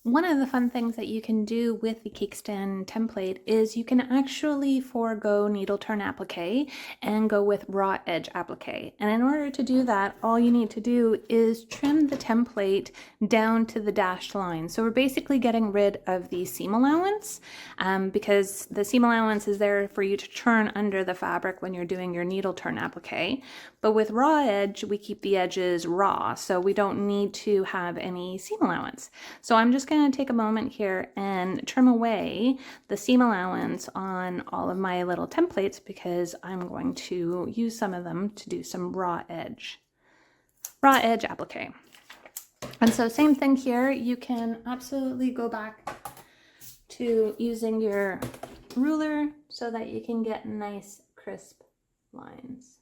One of the fun things that you can do with the cake stand template is you can actually forego needle turn applique and go with raw edge applique. And in order to do that, all you need to do is trim the template down to the dashed line. So we're basically getting rid of the seam allowance because the seam allowance is there for you to turn under the fabric when you're doing your needle turn applique. But with raw edge, we keep the edges raw, so we don't need to have any seam allowance. So I'm just going to take a moment here and trim away the seam allowance on all of my little templates because I'm going to use some of them to do some raw edge applique. And so same thing here, you can absolutely go back to using your ruler so that you can get nice crisp lines.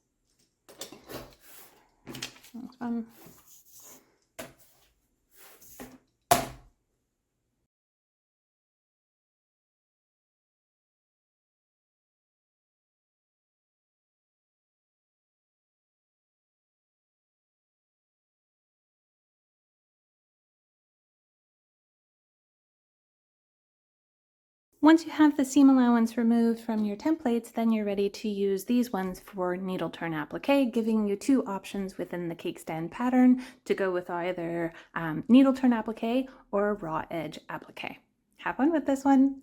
Next one. Once you have the seam allowance removed from your templates, then you're ready to use these ones for needle turn applique, giving you two options within the cake stand pattern to go with either needle turn applique or raw edge applique. Have fun with this one!